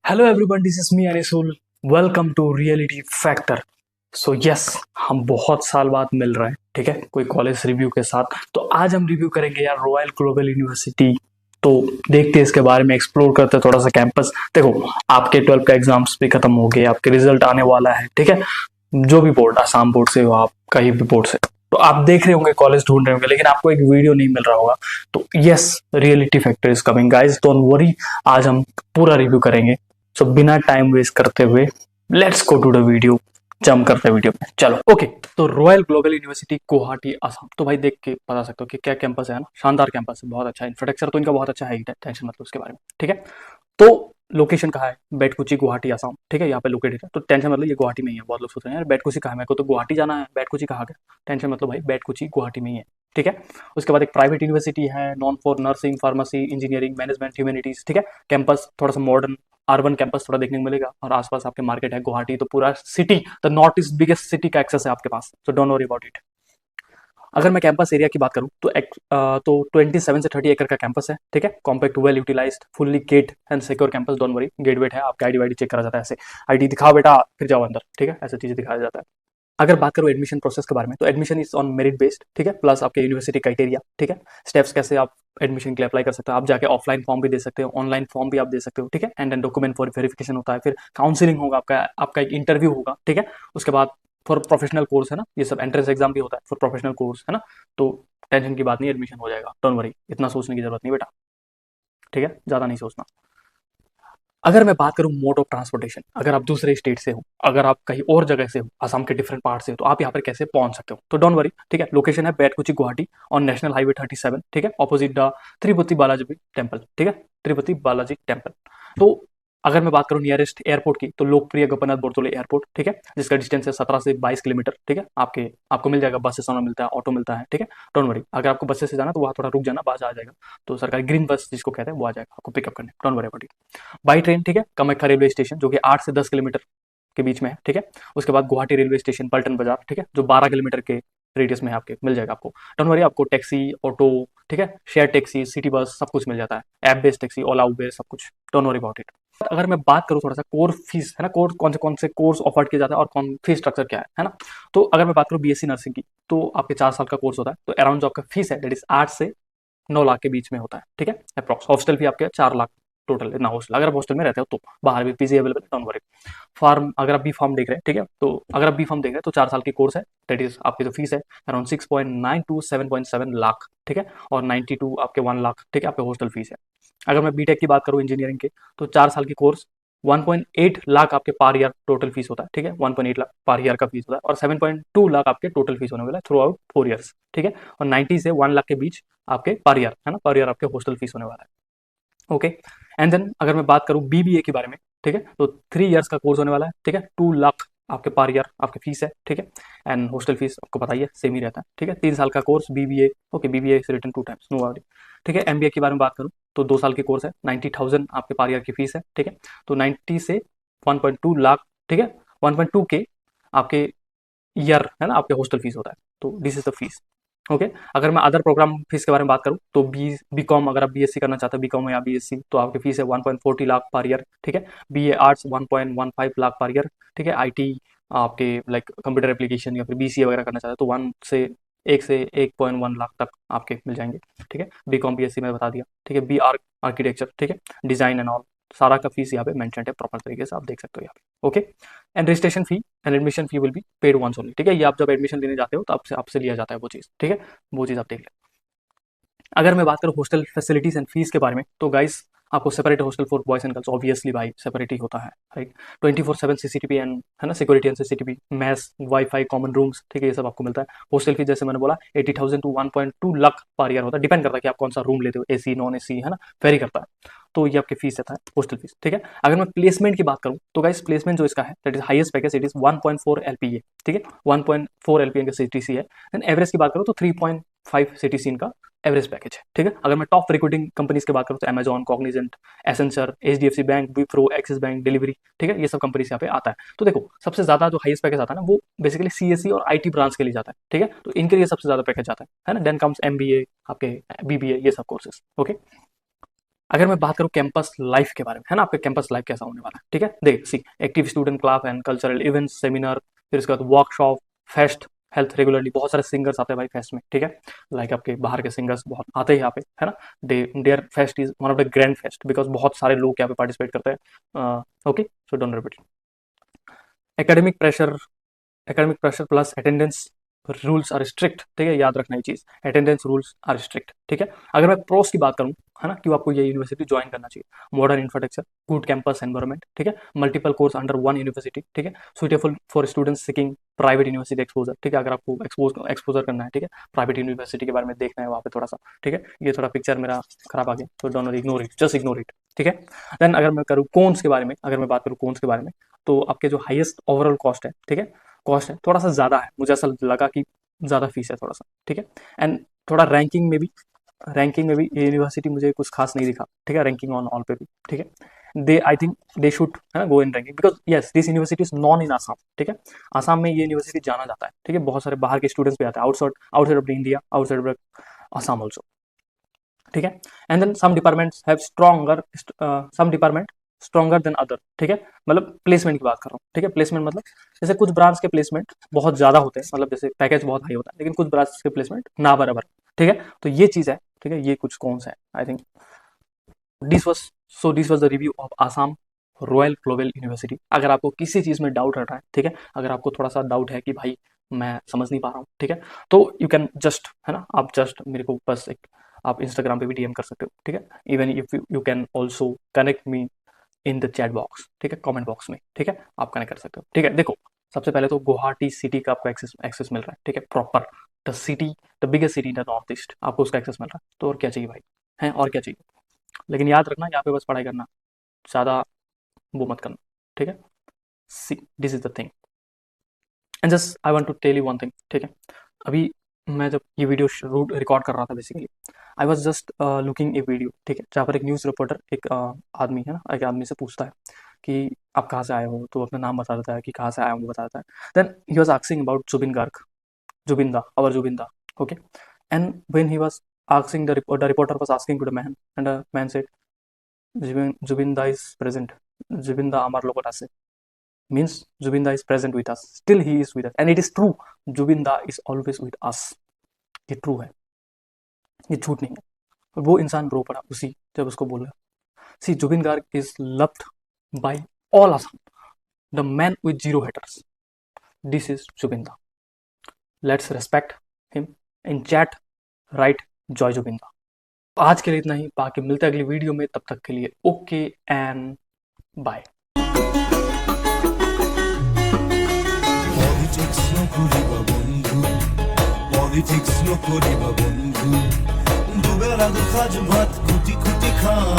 Hello everyone, this is me Anisul. Welcome to reality factor. So yes, हम बहुत साल बाद मिल रहे हैं, ठीक है, कोई कॉलेज रिव्यू के साथ। तो आज हम रिव्यू करेंगे यार रॉयल ग्लोबल यूनिवर्सिटी। तो देखते हैं इसके बारे में, एक्सप्लोर करते हैं थोड़ा सा कैंपस। देखो, आपके 12 का एग्जाम्स भी खत्म हो गए, आपके रिजल्ट आने वाला है, ठीक है। जो भी बोर्ड, आसाम बोर्ड से हो आप, कहीं भी बोर्ड से, तो आप देख रहे होंगे, कॉलेज ढूंढ रहे होंगे, लेकिन आपको एक वीडियो नहीं मिल रहा होगा। तो yes, reality factor is coming guys, don't worry. आज हम पूरा रिव्यू करेंगे। सो बिना टाइम वेस्ट करते हुए let's go to the video. Jump करते हैं वीडियो में, चलो ओके। तो royal global university Guwahati Assam, तो भाई देख के बता सकते हो कि क्या कैंपस है ना, शानदार कैंपस है, बहुत अच्छा इंफ्रास्ट्रक्चर तो इनका बहुत अच्छा है ही, टेंशन मतलब उसके बारे में, ठीक है। तो लोकेशन कहाँ है? बेटकुची गुवाहाटी असम, ठीक है, यहाँ पे लोकेटेड है। तो टेंशन मतलब ये गुवाहाटी में ही है। बहुत लोग सोच रहे हैं यार बेटकुची कहाँ है, मेरे को तो गुवाहाटी जाना है, बेटकुची कहाँ गया? टेंशन मतलब भाई बेटकुची गुवाहाटी में ही है, ठीक है। उसके बाद एक प्राइवेट यूनिवर्सिटी है, non for nursing, pharmacy, engineering, management, humanities, ठीक है। कैंपस थोड़ा सा मॉडर्न, अर्बन कैंपस थोड़ा देखने को मिलेगा, और आसपास आपके मार्केट है गुवाहाटी, तो पूरा city, the north east biggest city का एक्सेस है आपके पास, so don't worry about it. अगर मैं कैंपस एरिया की बात करूं तो 27 से 30 एकड़ का कैंपस है, ठीक है। Compact, well utilized, fully gate and secure campus, don't worry. Gate wait है, आपका आईडी वाईडी चेक करा जाता है, ऐसे आईडी दिखाओ बेटा फिर जाओ अंदर, ठीक है, ऐसे चीजें दिखाया जाता है। अगर बात करूं एडमिशन प्रोसेस के बारे में, तो admission is on merit based, ठीक है, प्लस आपके यूनिवर्सिटी क्राइटेरिया, ठीक है। स्टेप्स कैसे आप एडमिशन के लिए अप्लाई कर सकते हो, आप जाके ऑफलाइन फॉर्म भी दे सकते हो, ऑनलाइन फॉर्म भी आप दे सकते हो, ठीक है। And then document for verification होता है, फिर काउंसिलिंग होगा, आपका आपका एक इंटरव्यू होगा, ठीक है। उसके बाद फॉर प्रोफेशनल कोर्स है ना, ये सब एंट्रेंस एग्जाम भी होता है फॉर प्रोफेशनल कोर्स, है ना। तो टेंशन की बात नहीं, एडमिशन हो जाएगा, डोंट वरी, इतना सोचने की जरूरत नहीं बेटा, ठीक है, ज्यादा नहीं सोचना। अगर मैं बात करूं मोड ऑफ ट्रांसपोर्टेशन, अगर आप दूसरे स्टेट से हो, अगर आप कहीं और जगह से हो, असम के डिफरेंट पार्ट से हो, तो आप यहाँ पर कैसे पहुंच सकते हो, तो डोंट वरी, ठीक है। लोकेशन है बेटकुची गुवाहाटी ऑन नेशनल हाईवे 37, ठीक है, opposite the Tirupati Balaji temple, ठीक है, तिरुपति बालाजी टेम्पल। तो अगर मैं बात करूं नियरेस्ट एयरपोर्ट की, तो लोकप्रिय गोपीनाथ बोरदोले एयरपोर्ट, ठीक है, जिसका डिस्टेंस है 17 से 22 किलोमीटर, ठीक है। आपको मिल जाएगा, बस से सोना मिलता है, ऑटो मिलता है, ठीक है। डोंट वरी, अगर आपको बस से जाना तो वहाँ थोड़ा रुक जाना, बस आ जाएगा। तो सरकारी ग्रीन बस जिसको कहते हैं वो आ जाएगा आपको पिकअप करने, don't worry about it. By train, ठीक है, कामाख्या रेलवे स्टेशन जो कि 8 से 10 किलोमीटर के बीच में है, ठीक है। उसके बाद गुवाहाटी रेलवे स्टेशन, पलटन बाजार, ठीक है, जो 12 किलोमीटर के रेडियस में है, आपके मिल जाएगा आपको। डोंट वरी, आपको टैक्सी, ऑटो, ठीक है, शेयर टैक्सी, सिटी बस, सब कुछ मिल जाता है, ऐप बेस्ड टैक्सी, ओला उबेर, सब कुछ, डोंट वरी अबाउट इट। अगर मैं बात करूँ थोड़ा सा कोर्स फीस, है ना, कोर्स कौन से कोर्स ऑफर किया जाता है और कौन फीस स्ट्रक्चर क्या है ना। तो अगर मैं बात करूँ बीएससी नर्सिंग की, तो आपके 4 साल का कोर्स होता है, तो अराउंड जो आपका फीस है दैट इज 8 से 9 लाख के बीच में होता है, ठीक है, अप्रॉक्स। हॉस्टल फी आपके 4 लाख टोटल, इतना हॉस्टल, अगर आप हॉस्टल में रहते हो तो। बाहर भी पीजी अवेलेबल है, डोंट वरी। फार्म, अगर आप बी फार्म देख रहे हैं, ठीक है, तो अगर आप बी फार्म देख रहे हैं तो 4 साल की कोर्स है, दैट इज आपकी जो फीस है अराउंड 6.9 टू 7.7 लाख, ठीक है, और 92 आपके 1 लाख, ठीक है, आपके हॉस्टल फीस है। अगर मैं बीटेक की बात करूँ इंजीनियरिंग के, तो 4 साल की कोर्स 1.8 लाख आपके पर ईयर टोटल फीस होता है, ठीक है, 1.8 लाख पर ईयर का फीस होता है, और 7.2 लाख आपके टोटल फीस होने वाला है थ्रू आउट 4 ईयर्स, ठीक है। और 90 से 1 लाख के बीच आपके पर ईयर, है ना, पर ईयर आपके हॉस्टल फीस होने वाला है, ओके। एंड देन अगर मैं बात करूं बीबीए के बारे में, ठीक है, तो 3 ईयर्स का कोर्स होने वाला है, ठीक है, 2 लाख आपके पर ईयर आपके फीस है, ठीक है। एंड हॉस्टल फीस आपको पता ही है, सेम ही रहता है, ठीक है। 3 साल का course BBA, okay, BBA is written 2 times, no worry, ठीक है। एमबीए के बारे में बात करूं तो 2 साल की कोर्स है, 90,000 आपके पर ईयर की फीस है, ठीक है। तो 90 से 1.2 लाख, ठीक है, 1.2 के आपके ईयर, है ना, आपके हॉस्टल फीस होता है, तो this is the fees, okay. अगर मैं अदर प्रोग्राम फीस के बारे में बात करूं तो बी कॉम, अगर आप बीएससी करना चाहते हो, बी कॉम या बीएससी, तो आपकी फीस है 1.40 लाख पर ईयर, ठीक है। BA arts 1.15 lakh per year, ठीक है। आईटी आपके लाइक कंप्यूटर एप्लीकेशन या फिर बीसीए वगैरह करना चाहते हो तो 1 लाख तक आपके मिल जाएंगे, ठीक है। बी कॉम बीएससी में बता दिया, ठीक है। बी आर्किटेक्चर, ठीक है, डिजाइन एंड ऑल, सारा का फीस यहाँ पे मेंशन है प्रॉपर तरीके से, आप देख सकते हो यहाँ पे, okay. And registration fee and admission fee will be paid once only, ठीक है, ये आप जब एडमिशन लेने जाते हो तो आपसे आपसे लिया जाता है वो चीज़, ठीक है, वो चीज़ आप देख लें। अगर मैं बात करूँ हॉस्टल फैसिलिटीज एंड फीस के बारे में, तो गाइस आपको separate hostel for boys and girls, obviously भाई सेपरेट ही होता है, राइट। 24/7 सीसीटीवी एंड, है ना, security and CCTV, mess, wifi, common rooms, ठीक है, ये सब आपको मिलता है। हॉस्टल फीस जैसे मैंने बोला 80,000 टू 1.2 लाख पर ईयर होता है, डिपेंड करता है कि आप कौन सा रूम लेते हो, एसी नॉन एसी, है ना, वेरी करता है। तो ये आपकी फीस रहता है हॉस्टल फीस, ठीक है। अगर मैं प्लेसमेंट की बात करूँ तो गाइस प्लेसमेंट जो इसका है that is highest package, it is 1.4 LPA, ठीक है, 1.4 एलपीए का सीटीसी है। देन एवरेज की बात करूँ तो 3.5 सीटीसी इनका एवरेज पैकेज है, ठीक है। अगर मैं टॉप रिक्रूटिंग कंपनीज की बात करूँ तो Amazon, Cognizant, Accenture, HDFC bank, Wipro, axis bank, delivery, ठीक है, ये सब कंपनीज यहाँ पे आता है। तो देखो सबसे ज्यादा जो हाईएस्ट पैकेज आता है ना, वो बेसिकली सीएससी और आईटी ब्रांच के लिए जाता है, ठीक है, तो इनके लिए सबसे ज्यादा पैकेज आता है ना। देन कम्स एमबीए, आपके बीबीए, ये सब कोर्सेज, ओके। अगर मैं बात करूँ कैंपस लाइफ के बारे में, है ना, आपका कैंपस लाइफ कैसा होने वाला है, ठीक है। देख see active student club and cultural events, seminar, फिर उसके बाद वर्कशॉप, फेस्ट, हेल्थ रेगुलरली, बहुत सारे सिंगर्स आते हैं भाई फेस्ट में, ठीक है। लाइक आपके बाहर के सिंगर्स बहुत आते हैं यहाँ पे, है ना। There fest is one of the grand fest because बहुत सारे लोग यहाँ पे पार्टिसिपेट करते हैं। Okay, so don't repeat. Academic pressure, academic pressure plus attendance rules are strict, ठीक है, याद रखना ये चीज, अटेंडेंस रूल्स आर स्ट्रिक्ट, ठीक है। अगर मैं प्रोस की बात करूँ, है ना, क्यों आपको ये यूनिवर्सिटी ज्वाइन करना चाहिए, modern infrastructure, good campus environment, ठीक है, multiple course under one university, ठीक है, suitable for students seeking private university exposure, ठीक है, अगर आपको एक्सपोजर करना है, ठीक है, प्राइवेट यूनिवर्सिटी के बारे में देखना है वहाँ पे थोड़ा सा, ठीक है। ये थोड़ा पिक्चर मेरा खराब आ गया तो don't ignore it, just ignore it, ठीक है। देन अगर मैं करूँ कोन्स के बारे में, अगर मैं बात करूँ कोन्स के बारे में, तो आपके जो हाईएस्ट ओवरऑल कॉस्ट है, ठीक है, कॉस्ट है थोड़ा सा ज़्यादा है, मुझे ऐसा लगा कि ज़्यादा फीस है थोड़ा सा, ठीक है। एंड थोड़ा रैंकिंग में भी ये यूनिवर्सिटी मुझे कुछ खास नहीं दिखा, ठीक है, रैंकिंग ऑन ऑल पे भी, ठीक है। दे आई थिंक दे शुड, है ना, go in ranking because yes this university is known in Assam, ठीक है। आसाम में ये यूनिवर्सिटी जाना जाता है, ठीक है, बहुत सारे बाहर के स्टूडेंट्स भी आते हैं, outside of India, outside of Assam also, ठीक है। And then some departments have some department stronger than other, ठीक है, मतलब प्लेसमेंट की बात कर रहा हूँ, ठीक है। प्लेसमेंट मतलब जैसे कुछ ब्रांच के प्लेसमेंट बहुत ज़्यादा होते हैं, मतलब जैसे पैकेज बहुत हाई होता है, लेकिन कुछ ब्रांच के प्लेसमेंट ना बराबर, ठीक है। तो ये चीज़ है, ठीक है, ये कुछ कौन सा है, I think this was the review of Assam royal global university. अगर आपको किसी चीज़ में डाउट रह रहा है, ठीक है, अगर आपको थोड़ा सा डाउट है कि भाई मैं समझ नहीं पा रहा हूँ, ठीक है, तो यू कैन जस्ट, है ना, आप जस्ट मेरे को बस एक आप इंस्टाग्राम पे भी डीएम कर सकते हो, ठीक है। Even if you can also connect me in the chat box, ठीक है, कमेंट बॉक्स में, ठीक है, आप कनेक्ट कर सकते हो, ठीक है। देखो सबसे पहले तो गुवाहाटी सिटी का आपको एक्सेस मिल रहा है, ठीक है, proper the city, the biggest city in the north east, आपको उसका एक्सेस मिल रहा है, तो और क्या चाहिए भाई, है और क्या चाहिए। लेकिन याद रखना यहाँ पे बस पढ़ाई करना, ज़्यादा वो मत करना, ठीक है। See this is the thing and just I want to tell you one thing, ठीक है। अभी मैं जब ये वीडियो रिकॉर्ड कर रहा था basically I was just looking A video, ठीक है, जहाँ पर एक न्यूज़ रिपोर्टर एक आदमी है ना, एक आदमी से पूछता है कि आप कहाँ से आए हो, तो अपना नाम बता देता है कि कहाँ से आया हूँ वो बता देता है। Then he was asking about Zubeen Garg, Zubeenda, our Jubinda, okay. And when he was asking the reporter was asking to the man, and the man said, Jubinda is present. Jubinda amar logot ase. Means Jubinda is present with us. Still he is with us, and it is true. Jubinda is always with us. ये true है, ये झूठ नहीं है। वो इंसान रो पड़ा उसी जब उसको बोला। See, Jubin Garg is loved by all Assam. The man with zero haters. This is Jubinda. Let's respect him in chat. Right, Joy Jubinda. आज के लिए इतना ही, बाकी मिलते हैं अगली वीडियो में, तब तक के लिए ओके एंड बाय। পলিটিক্স নকৰিবা বন্ধু দুবেলা দুসাঁজ ভাত খুটি খুটি খাওঁ